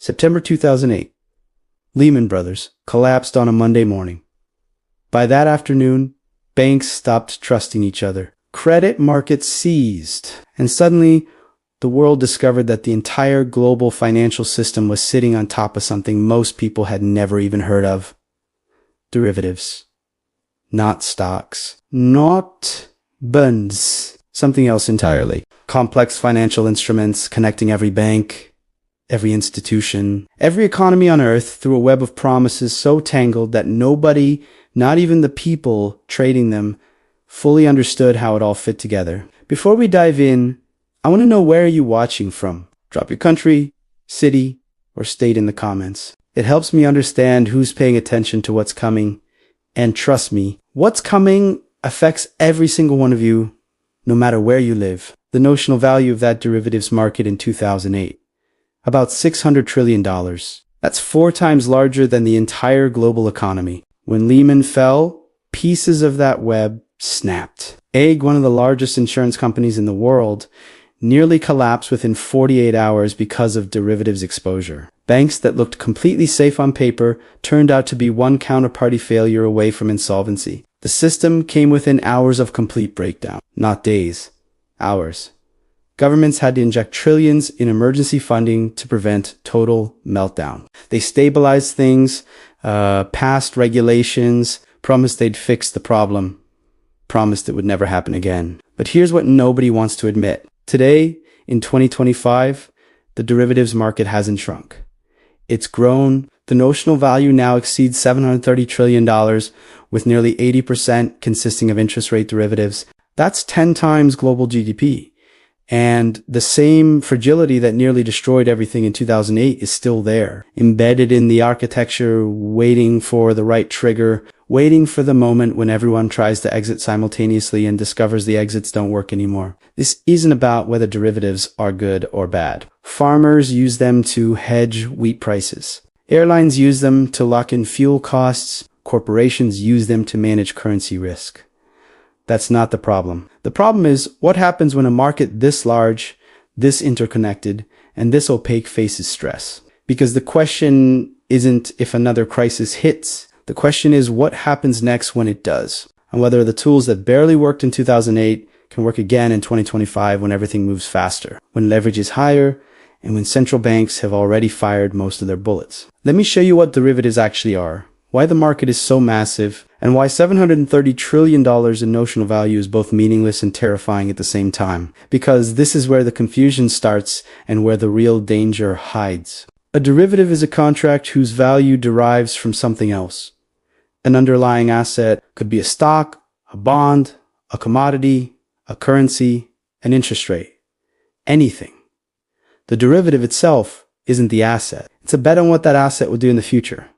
September 2008. Lehman Brothers collapsed on a Monday morning. By that afternoon, banks stopped trusting each other. Credit markets seized, and suddenly, the world discovered that the entire global financial system was sitting on top of something most people had never even heard of. Derivatives. Not stocks. Not bonds. Something else entirely. Complex financial instruments connecting every bank, every institution, every economy on Earth through a web of promises so tangled that nobody, not even the people trading them, fully understood how it all fit together. Before we dive in, I want to know, where are you watching from? Drop your country, city, or state in the comments. It helps me understand who's paying attention to what's coming. And trust me, what's coming affects every single one of you, no matter where you live. The notional value of that derivatives market in 2008. About $600 trillion. That's 4 times larger than the entire global economy. When Lehman fell, pieces of that web snapped. AIG, one of the largest insurance companies in the world, nearly collapsed within 48 hours because of derivatives exposure. Banks that looked completely safe on paper turned out to be one counterparty failure away from insolvency. The system came within hours of complete breakdown. Not days. Hours. Governments had to inject trillions in emergency funding to prevent total meltdown. They stabilized things, passed regulations, promised they'd fix the problem, promised it would never happen again. But here's what nobody wants to admit. Today, in 2025, the derivatives market hasn't shrunk. It's grown. The notional value now exceeds $730 trillion, with nearly 80% consisting of interest rate derivatives. That's 10 times global GDP. And the same fragility that nearly destroyed everything in 2008 is still there, embedded in the architecture, waiting for the right trigger, waiting for the moment when everyone tries to exit simultaneously and discovers the exits don't work anymore. This isn't about whether derivatives are good or bad. Farmers use them to hedge wheat prices. Airlines use them to lock in fuel costs. Corporations use them to manage currency risk. That's not the problem. The problem is, what happens when a market this large, this interconnected, and this opaque faces stress? Because the question isn't if another crisis hits. The question is, what happens next when it does? And whether the tools that barely worked in 2008 can work again in 2025 when everything moves faster, when leverage is higher, and when central banks have already fired most of their bullets. Let me show you what derivatives actually are, why the market is so massive, and why $730 trillion in notional value is both meaningless and terrifying at the same time. Because this is where the confusion starts and where the real danger hides. A derivative is a contract whose value derives from something else. An underlying asset could be a stock, a bond, a commodity, a currency, an interest rate. Anything. The derivative itself isn't the asset. It's a bet on what that asset will do in the future.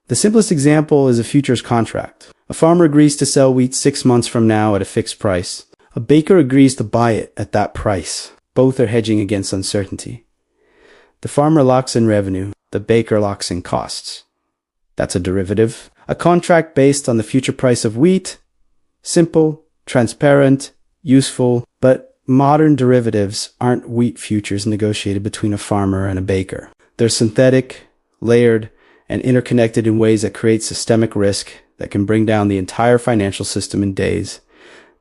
The simplest example is a futures contract. A farmer agrees to sell wheat 6 months from now at a fixed price. A baker agrees to buy it at that price. Both are hedging against uncertainty. The farmer locks in revenue. The baker locks in costs. That's a derivative. A contract based on the future price of wheat. Simple, transparent, useful, but modern derivatives aren't wheat futures negotiated between a farmer and a baker. They're synthetic, layered, and interconnected in ways that create systemic risk that can bring down the entire financial system in days.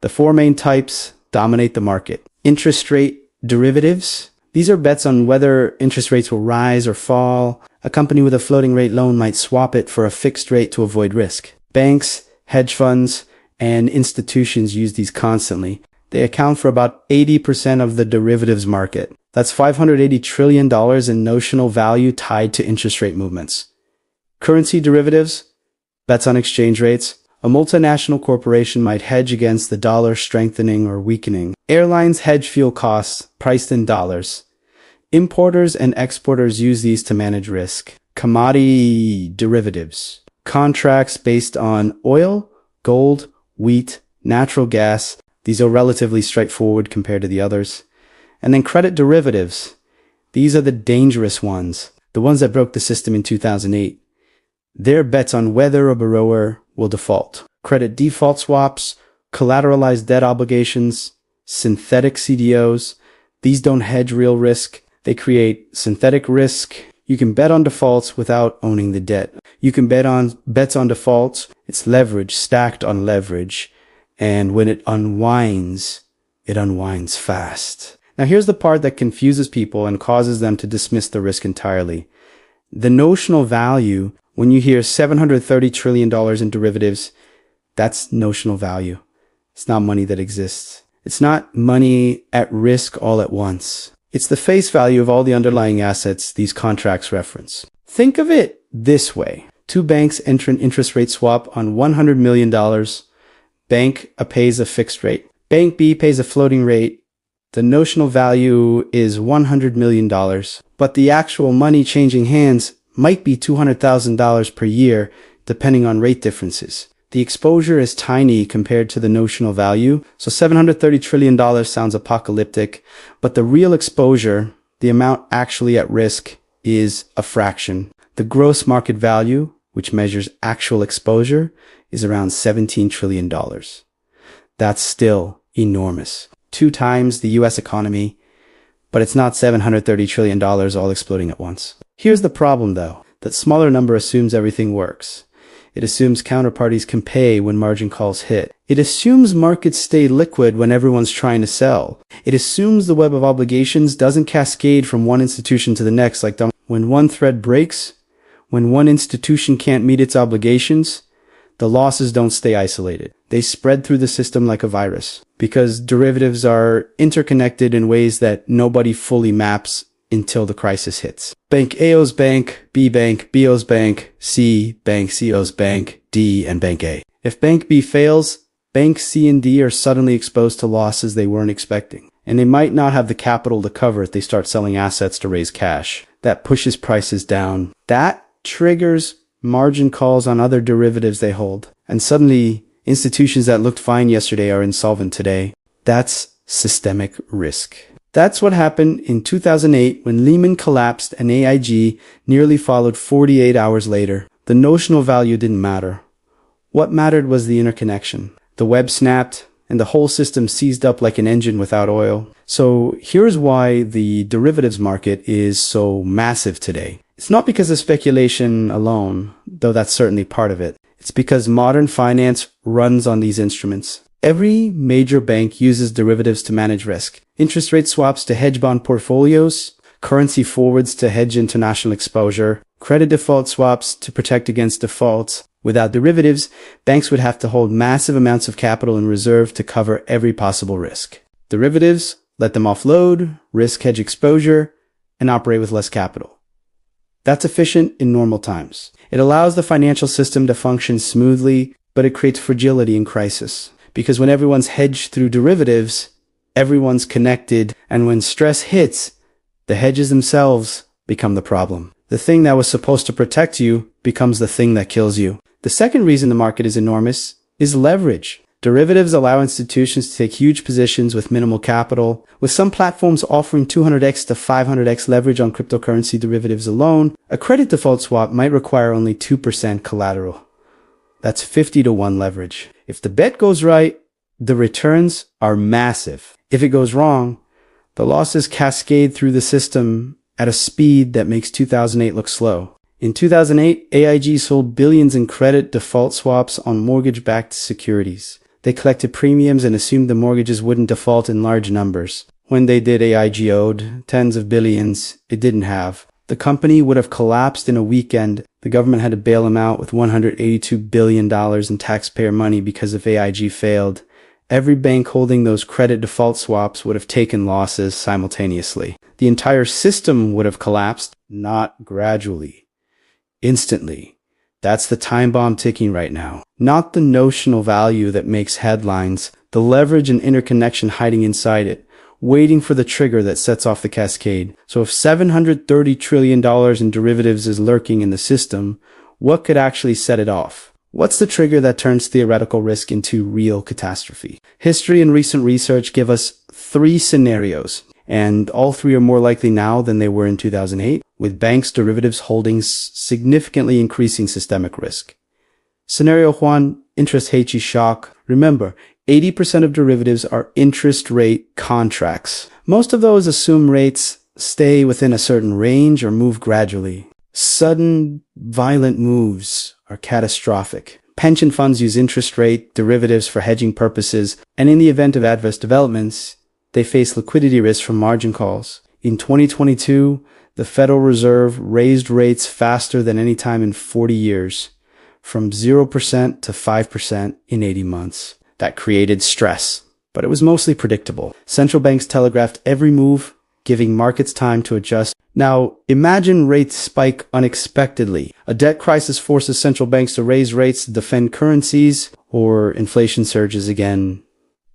The 4 main types dominate the market. Interest rate derivatives. These are bets on whether interest rates will rise or fall. A company with a floating rate loan might swap it for a fixed rate to avoid risk. Banks, hedge funds, and institutions use these constantly. They account for about 80% of the derivatives market. That's $580 trillion in notional value tied to interest rate movements. Currency derivatives, bets on exchange rates. A multinational corporation might hedge against the dollar strengthening or weakening. Airlines hedge fuel costs priced in dollars. Importers and exporters use these to manage risk. Commodity derivatives, contracts based on oil, gold, wheat, natural gas. These are relatively straightforward compared to the others. And then credit derivatives. These are the dangerous ones, the ones that broke the system in 2008. They're bets on whether a borrower will default. Credit default swaps, collateralized debt obligations, synthetic CDOs. These don't hedge real risk. They create synthetic risk. You can bet on defaults without owning the debt. You can bet on bets on defaults. It's leverage stacked on leverage. And when it unwinds fast. Now here's the part that confuses people and causes them to dismiss the risk entirely. The notional value, when you hear $730 trillion in derivatives, that's notional value. It's not money that exists. It's not money at risk all at once. It's the face value of all the underlying assets these contracts reference. Think of it this way. Two banks enter an interest rate swap on $100 million. Bank A pays a fixed rate. Bank B pays a floating rate. The notional value is $100 million, but the actual money changing hands might be $200,000 per year, depending on rate differences. The exposure is tiny compared to the notional value, so $730 trillion sounds apocalyptic, but the real exposure, the amount actually at risk, is a fraction. The gross market value, which measures actual exposure, is around $17 trillion. That's still enormous. 2 times the US economy, but it's not $730 trillion all exploding at once. Here's the problem though. That smaller number assumes everything works. It assumes counterparties can pay when margin calls hit. It assumes markets stay liquid when everyone's trying to sell. It assumes the web of obligations doesn't cascade from one institution to the next like when one thread breaks, when one institution can't meet its obligations, the losses don't stay isolated. They spread through the system like a virus because derivatives are interconnected in ways that nobody fully maps until the crisis hits. Bank A owes Bank B owes Bank C owes Bank D, and Bank A. If Bank B fails, Bank C and D are suddenly exposed to losses they weren't expecting. And they might not have the capital to cover it. They start selling assets to raise cash. That pushes prices down. That triggers margin calls on other derivatives they hold. And suddenly, institutions that looked fine yesterday are insolvent today. That's systemic risk. That's what happened in 2008 when Lehman collapsed and AIG nearly followed 48 hours later. The notional value didn't matter. What mattered was the interconnection. The web snapped and the whole system seized up like an engine without oil. So here's why the derivatives market is so massive today. It's not because of speculation alone, though that's certainly part of it. It's because modern finance runs on these instruments. Every major bank uses derivatives to manage risk. Interest rate swaps to hedge bond portfolios, currency forwards to hedge international exposure, credit default swaps to protect against defaults. Without derivatives, banks would have to hold massive amounts of capital in reserve to cover every possible risk. Derivatives let them offload, risk hedge exposure, and operate with less capital. That's efficient in normal times. It allows the financial system to function smoothly, but it creates fragility in crisis. Because when everyone's hedged through derivatives, everyone's connected, and when stress hits, the hedges themselves become the problem. The thing that was supposed to protect you becomes the thing that kills you. The second reason the market is enormous is leverage. Derivatives allow institutions to take huge positions with minimal capital. With some platforms offering 200x to 500x leverage on cryptocurrency derivatives alone, a credit default swap might require only 2% collateral. That's 50 to 1 leverage. If the bet goes right, the returns are massive. If it goes wrong, the losses cascade through the system at a speed that makes 2008 look slow. In 2008, AIG sold billions in credit default swaps on mortgage-backed securities. They collected premiums and assumed the mortgages wouldn't default in large numbers. When they did, AIG owed tens of billions it didn't have. The company would have collapsed in a weekend. The government had to bail them out with $182 billion in taxpayer money because if AIG failed. Every bank holding those credit default swaps would have taken losses simultaneously. The entire system would have collapsed, not gradually, instantly. That's the time bomb ticking right now. Not the notional value that makes headlines, the leverage and interconnection hiding inside it, waiting for the trigger that sets off the cascade. So if $730 trillion in derivatives is lurking in the system, what could actually set it off? What's the trigger that turns theoretical risk into real catastrophe? History and recent research give us 3 scenarios, and all 3 are more likely now than they were in 2008, with banks' derivatives holdings significantly increasing systemic risk. Scenario 1, interest rate shock. Remember, 80% of derivatives are interest rate contracts. Most of those assume rates stay within a certain range or move gradually. Sudden, violent moves are catastrophic. Pension funds use interest rate derivatives for hedging purposes, and in the event of adverse developments, they face liquidity risk from margin calls. In 2022, the Federal Reserve raised rates faster than any time in 40 years, from 0% to 5% in 80 months. That created stress, but it was mostly predictable. Central banks telegraphed every move, giving markets time to adjust. Now, imagine rates spike unexpectedly. A debt crisis forces central banks to raise rates to defend currencies, or inflation surges again,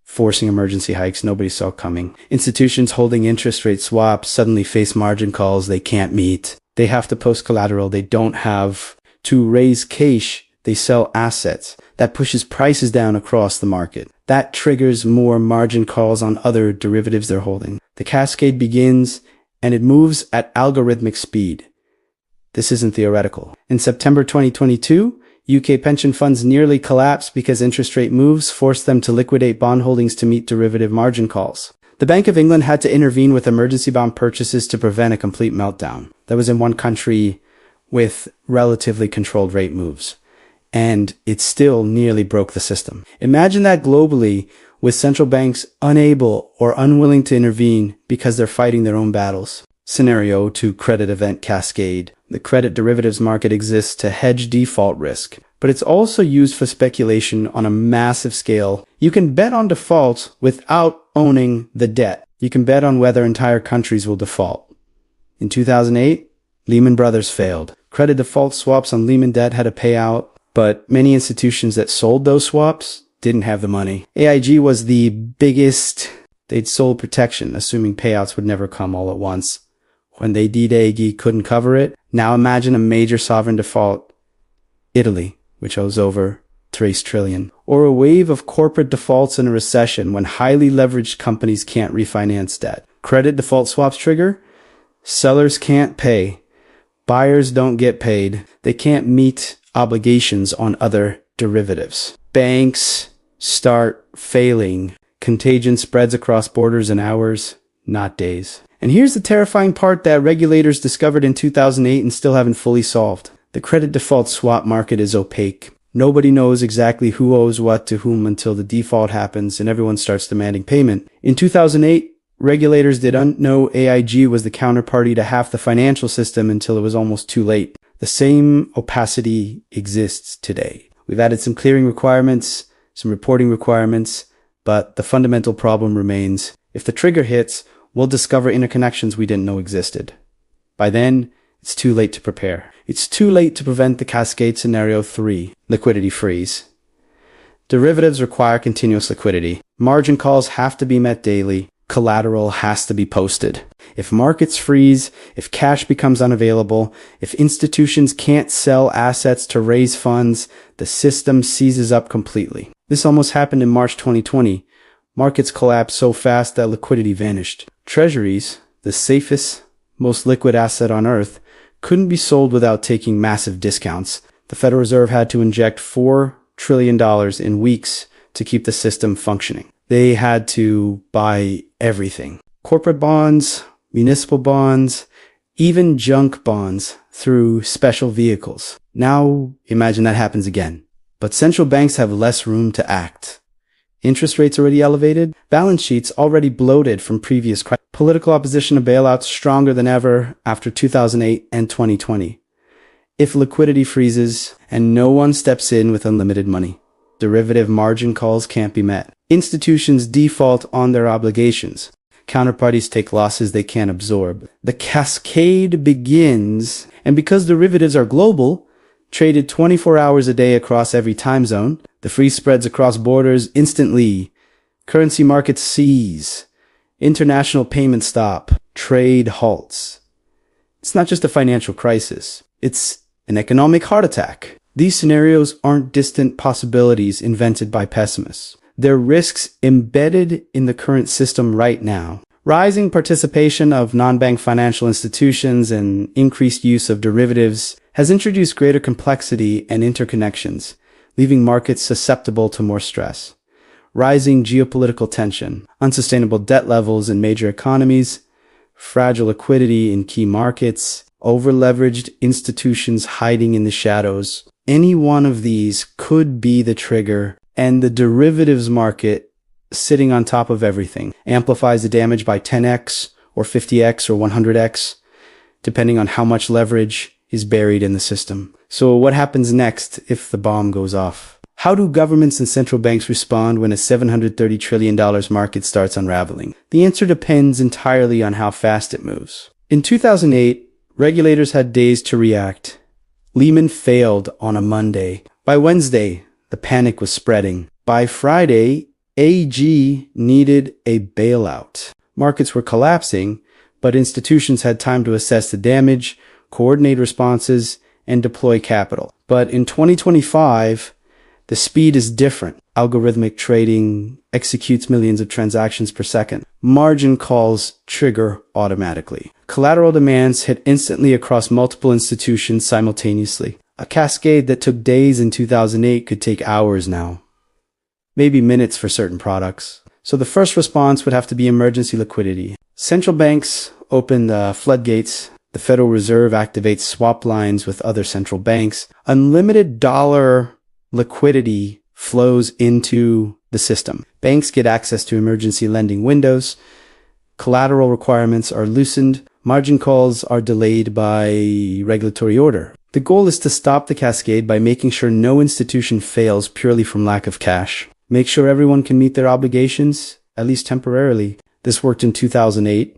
forcing emergency hikes nobody saw coming. Institutions holding interest rate swaps suddenly face margin calls they can't meet. They have to post collateral they don't have. To raise cash, they sell assets. That pushes prices down across the market. That triggers more margin calls on other derivatives they're holding. The cascade begins, and it moves at algorithmic speed. This isn't theoretical. In September 2022, UK pension funds nearly collapsed because interest rate moves forced them to liquidate bond holdings to meet derivative margin calls. The Bank of England had to intervene with emergency bond purchases to prevent a complete meltdown. That was in one country with relatively controlled rate moves. And it still nearly broke the system. Imagine that globally, with central banks unable or unwilling to intervene because they're fighting their own battles. Scenario 2: credit event cascade. The credit derivatives market exists to hedge default risk, but it's also used for speculation on a massive scale. You can bet on defaults without owning the debt. You can bet on whether entire countries will default. In 2008, Lehman Brothers failed. Credit default swaps on Lehman debt had a payout, but many institutions that sold those swaps didn't have the money. AIG was the biggest. They'd sold protection, assuming payouts would never come all at once. When they did, AIG couldn't cover it. Now imagine a major sovereign default. Italy, which owes over $3 trillion. Or a wave of corporate defaults in a recession when highly leveraged companies can't refinance debt. Credit default swaps trigger. Sellers can't pay. Buyers don't get paid. They can't meet obligations on other derivatives. Banks start failing. Contagion spreads across borders in hours, not days. And here's the terrifying part that regulators discovered in 2008 and still haven't fully solved. The credit default swap market is opaque. Nobody knows exactly who owes what to whom until the default happens and everyone starts demanding payment. In 2008, regulators didn't know AIG was the counterparty to half the financial system until it was almost too late. The same opacity exists today. We've added some clearing requirements, some reporting requirements, but the fundamental problem remains. If the trigger hits, we'll discover interconnections we didn't know existed. By then, it's too late to prepare. It's too late to prevent the cascade scenario 3, liquidity freeze. Derivatives require continuous liquidity. Margin calls have to be met daily. Collateral has to be posted. If markets freeze, if cash becomes unavailable, if institutions can't sell assets to raise funds, the system seizes up completely. This almost happened in March 2020. Markets collapsed so fast that liquidity vanished. Treasuries, the safest, most liquid asset on earth, couldn't be sold without taking massive discounts. The Federal Reserve had to inject $4 trillion in weeks to keep the system functioning. They had to buy everything. Corporate bonds, municipal bonds, even junk bonds through special vehicles. Now, imagine that happens again. But central banks have less room to act. Interest rates already elevated, balance sheets already bloated from previous crises. Political opposition to bailouts stronger than ever after 2008 and 2020. If liquidity freezes and no one steps in with unlimited money, derivative margin calls can't be met. Institutions default on their obligations. Counterparties take losses they can't absorb. The cascade begins, and because derivatives are global, traded 24 hours a day across every time zone, the freeze spreads across borders instantly. Currency markets seize. International payments stop. Trade halts. It's not just a financial crisis. It's an economic heart attack. These scenarios aren't distant possibilities invented by pessimists. They're risks embedded in the current system right now. Rising participation of non-bank financial institutions and increased use of derivatives has introduced greater complexity and interconnections, leaving markets susceptible to more stress. Rising geopolitical tension, unsustainable debt levels in major economies, fragile liquidity in key markets, over-leveraged institutions hiding in the shadows. Any one of these could be the trigger, and the derivatives market, sitting on top of everything, amplifies the damage by 10x or 50x or 100x, depending on how much leverage is buried in the system. So what happens next if the bomb goes off? How do governments and central banks respond when a $730 trillion market starts unraveling? The answer depends entirely on how fast it moves. In 2008, regulators had days to react. Lehman failed on a Monday. By Wednesday, the panic was spreading. By Friday, AG needed a bailout. Markets were collapsing, but institutions had time to assess the damage, coordinate responses, and deploy capital. But in 2025, the speed is different. Algorithmic trading executes millions of transactions per second. Margin calls trigger automatically. Collateral demands hit instantly across multiple institutions simultaneously. A cascade that took days in 2008 could take hours now. Maybe minutes for certain products. So the first response would have to be emergency liquidity. Central banks open the floodgates. The Federal Reserve activates swap lines with other central banks. Unlimited dollar liquidity flows into the system. Banks get access to emergency lending windows. Collateral requirements are loosened. Margin calls are delayed by regulatory order. The goal is to stop the cascade by making sure no institution fails purely from lack of cash. Make sure everyone can meet their obligations, at least temporarily. This worked in 2008.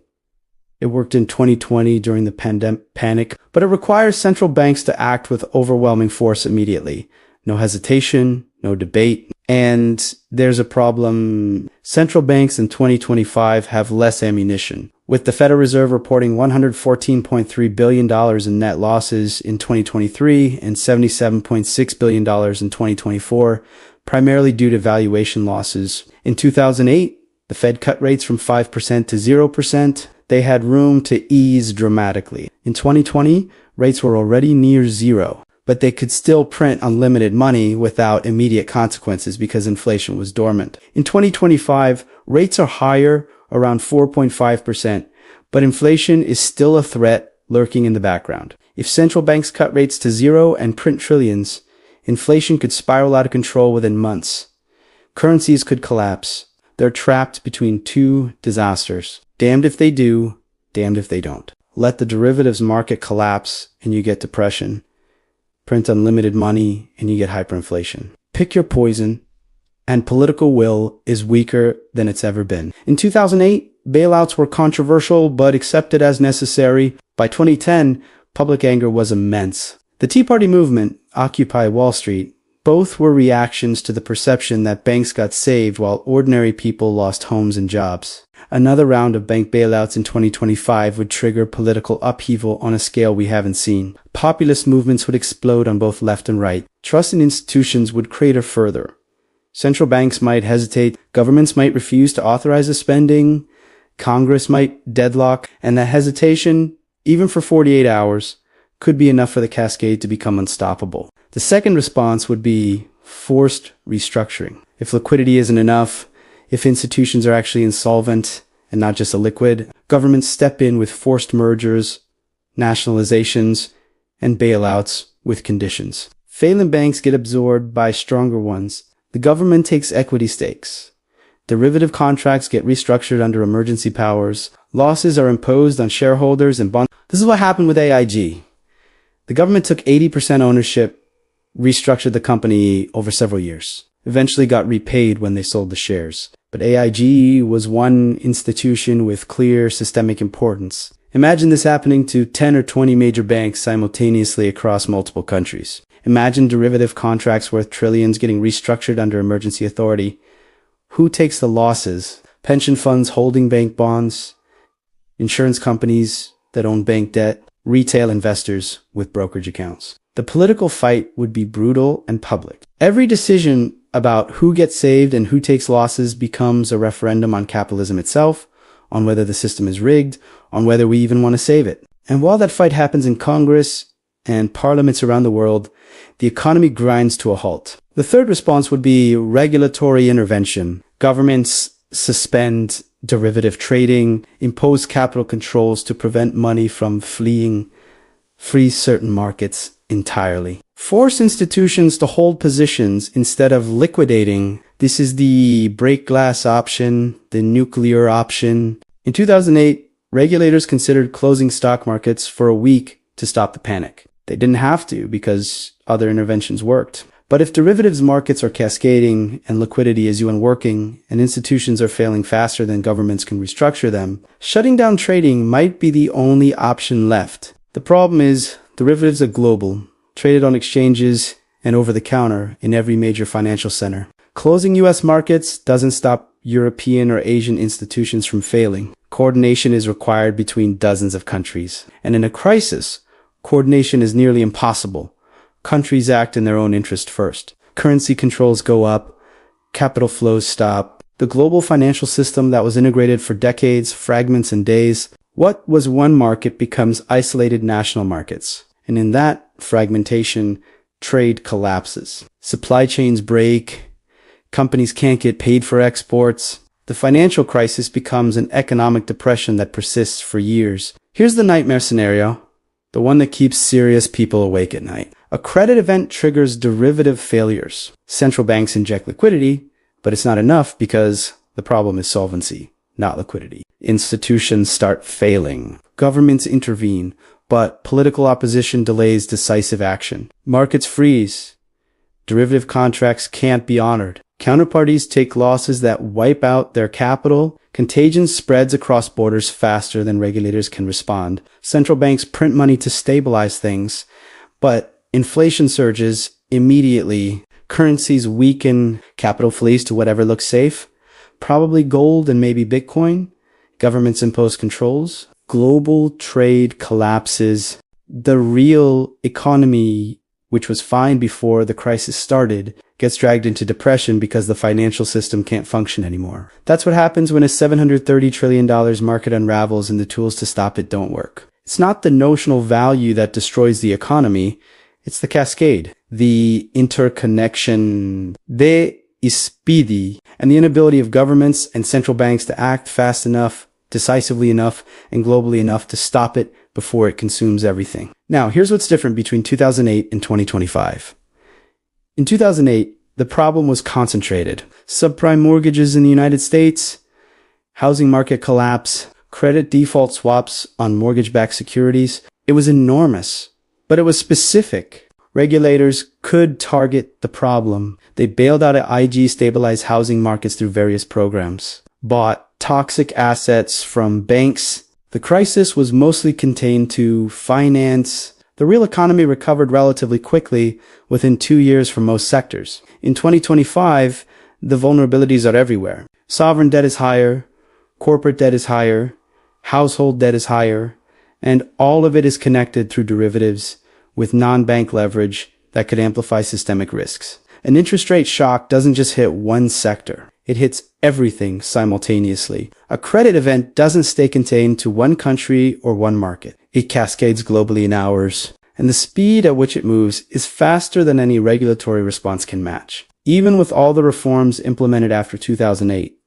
It worked in 2020 during the panic, but it requires central banks to act with overwhelming force immediately. No hesitation, no debate. And there's a problem. Central banks in 2025 have less ammunition. With the Federal Reserve reporting $114.3 billion in net losses in 2023 and $77.6 billion in 2024, primarily due to valuation losses. In 2008, the Fed cut rates from 5% to 0%. They had room to ease dramatically. In 2020, rates were already near zero, but they could still print unlimited money without immediate consequences because inflation was dormant. In 2025, rates are higher, around 4.5%, but inflation is still a threat lurking in the background. If central banks cut rates to zero and print trillions, inflation could spiral out of control within months. Currencies could collapse. They're trapped between two disasters. Damned if they do, damned if they don't. Let the derivatives market collapse and you get depression. Print unlimited money and you get hyperinflation. Pick your poison, and political will is weaker than it's ever been. In 2008, bailouts were controversial but accepted as necessary. By 2010, public anger was immense. The Tea Party movement, Occupy Wall Street, both were reactions to the perception that banks got saved while ordinary people lost homes and jobs. Another round of bank bailouts in 2025 would trigger political upheaval on a scale we haven't seen. Populist movements would explode on both left and right. Trust in institutions would crater further. Central banks might hesitate. Governments might refuse to authorize the spending. Congress might deadlock. And that hesitation, even for 48 hours, could be enough for the cascade to become unstoppable. The second response would be forced restructuring. If liquidity isn't enough, if institutions are actually insolvent and not just illiquid, governments step in with forced mergers, nationalizations, and bailouts with conditions. Failing banks get absorbed by stronger ones. The government takes equity stakes. Derivative contracts get restructured under emergency powers. Losses are imposed on shareholders and bonds. This is what happened with AIG. The government took 80% ownership, restructured the company over several years. Eventually got repaid when they sold the shares. But AIG was one institution with clear systemic importance. Imagine this happening to 10 or 20 major banks simultaneously across multiple countries. Imagine derivative contracts worth trillions getting restructured under emergency authority. Who takes the losses? Pension funds holding bank bonds, insurance companies that own bank debt, retail investors with brokerage accounts. The political fight would be brutal and public. Every decision about who gets saved and who takes losses becomes a referendum on capitalism itself, on whether the system is rigged, on whether we even want to save it. And while that fight happens in Congress and parliaments around the world, the economy grinds to a halt. The third response would be regulatory intervention. Governments suspend derivative trading, imposed capital controls to prevent money from fleeing, freeze certain markets entirely. Force institutions to hold positions instead of liquidating. This is the break glass option, the nuclear option. In 2008, regulators considered closing stock markets for a week to stop the panic. They didn't have to because other interventions worked. But if derivatives markets are cascading and liquidity is unworking and institutions are failing faster than governments can restructure them, shutting down trading might be the only option left. The problem is derivatives are global, traded on exchanges and over the counter in every major financial center. Closing US markets doesn't stop European or Asian institutions from failing. Coordination is required between dozens of countries. And in a crisis, coordination is nearly impossible. Countries act in their own interest first. Currency controls go up, capital flows stop. The global financial system that was integrated for decades fragments in days. What was one market becomes isolated national markets. And in that fragmentation, trade collapses. Supply chains break. Companies can't get paid for exports. The financial crisis becomes an economic depression that persists for years. Here's the nightmare scenario, the one that keeps serious people awake at night. A credit event triggers derivative failures. Central banks inject liquidity, but it's not enough because the problem is solvency, not liquidity. Institutions start failing. Governments intervene, but political opposition delays decisive action. Markets freeze. Derivative contracts can't be honored. Counterparties take losses that wipe out their capital. Contagion spreads across borders faster than regulators can respond. Central banks print money to stabilize things, but inflation surges immediately. Currencies weaken. Capital flees to whatever looks safe. Probably gold and maybe Bitcoin. Governments impose controls. Global trade collapses. The real economy, which was fine before the crisis started, gets dragged into depression because the financial system can't function anymore. That's what happens when a $730 trillion market unravels and the tools to stop it don't work. It's not the notional value that destroys the economy. It's the cascade, the interconnection, the ispidi, and the inability of governments and central banks to act fast enough, decisively enough, and globally enough to stop it before it consumes everything. Now, here's what's different between 2008 and 2025. In 2008, the problem was concentrated. Subprime mortgages in the United States, housing market collapse, credit default swaps on mortgage-backed securities. It was enormous, but it was specific. Regulators could target the problem. They bailed out IG stabilized housing markets through various programs, bought toxic assets from banks. The crisis was mostly contained to finance. The real economy recovered relatively quickly within 2 years for most sectors. In 2025, the vulnerabilities are everywhere. Sovereign debt is higher, corporate debt is higher, household debt is higher, and all of it is connected through derivatives with non-bank leverage that could amplify systemic risks. An interest rate shock doesn't just hit one sector. It hits everything simultaneously. A credit event doesn't stay contained to one country or one market. It cascades globally in hours, and the speed at which it moves is faster than any regulatory response can match. Even with all the reforms implemented after 2008,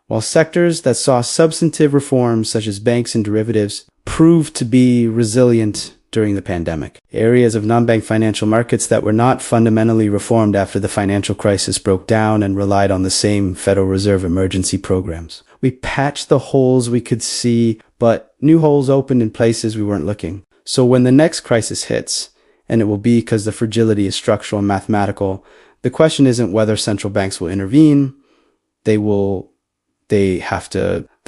while sectors that saw substantive reforms such as banks and derivatives proved to be resilient during the pandemic, areas of non-bank financial markets that were not fundamentally reformed after the financial crisis broke down and relied on the same Federal Reserve emergency programs. We patched the holes we could see, but new holes opened in places we weren't looking. So when the next crisis hits, and it will be because the fragility is structural and mathematical, the question isn't whether central banks will intervene. The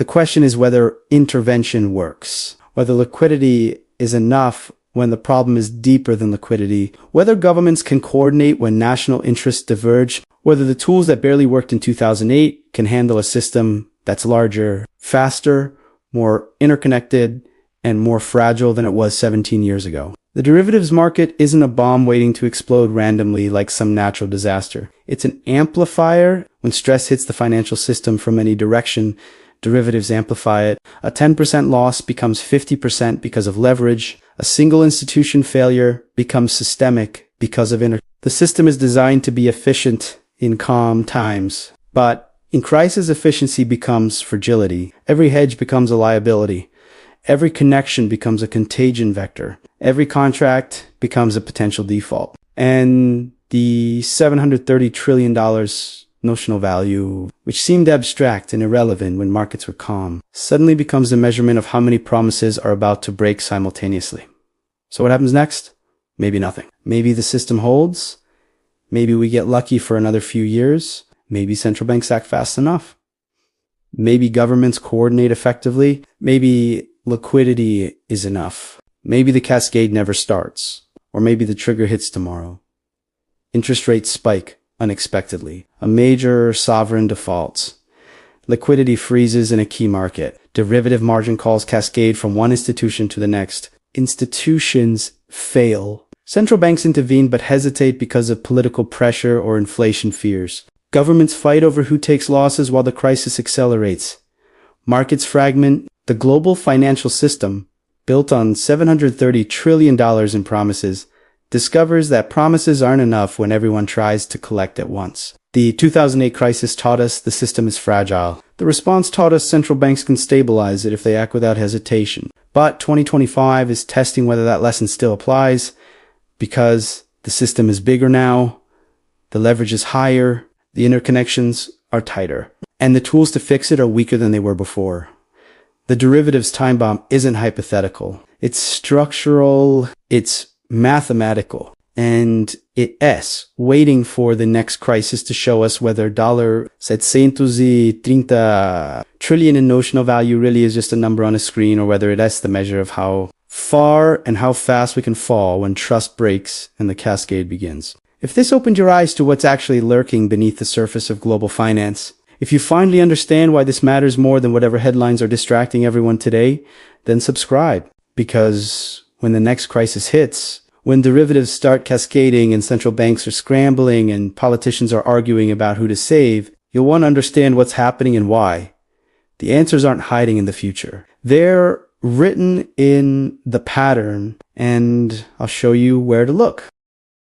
question is whether intervention works, whether liquidity is enough when the problem is deeper than liquidity, whether governments can coordinate when national interests diverge, whether the tools that barely worked in 2008 can handle a system that's larger, faster, more interconnected, and more fragile than it was 17 years ago. The derivatives market isn't a bomb waiting to explode randomly like some natural disaster. It's an amplifier. When stress hits the financial system from any direction, derivatives amplify it. A 10% loss becomes 50% because of leverage. A single institution failure becomes systemic because of The system is designed to be efficient in calm times, but In crisis, efficiency becomes fragility. Every hedge becomes a liability. Every connection becomes a contagion vector. Every contract becomes a potential default. And the $730 trillion notional value, which seemed abstract and irrelevant when markets were calm, suddenly becomes the measurement of how many promises are about to break simultaneously. So what happens next? Maybe nothing. Maybe the system holds. Maybe we get lucky for another few years. Maybe central banks act fast enough. Maybe governments coordinate effectively. Maybe liquidity is enough. Maybe the cascade never starts. Or maybe the trigger hits tomorrow. Interest rates spike unexpectedly. A major sovereign defaults. Liquidity freezes in a key market. Derivative margin calls cascade from one institution to the next. Institutions fail. Central banks intervene but hesitate because of political pressure or inflation fears. Governments fight over who takes losses while the crisis accelerates. Markets fragment. The global financial system, built on $730 trillion in promises, discovers that promises aren't enough when everyone tries to collect at once. The 2008 crisis taught us the system is fragile. The response taught us central banks can stabilize it if they act without hesitation. But 2025 is testing whether that lesson still applies, because the system is bigger now, the leverage is higher, the interconnections are tighter, and the tools to fix it are weaker than they were before. The derivatives time bomb isn't hypothetical. It's structural, it's mathematical, and it's waiting for the next crisis to show us whether $730 trillion in notional value really is just a number on a screen, or whether it's the measure of how far and how fast we can fall when trust breaks and the cascade begins. If this opened your eyes to what's actually lurking beneath the surface of global finance, if you finally understand why this matters more than whatever headlines are distracting everyone today, then subscribe. Because when the next crisis hits, when derivatives start cascading and central banks are scrambling and politicians are arguing about who to save, you'll want to understand what's happening and why. The answers aren't hiding in the future. They're written in the pattern, and I'll show you where to look.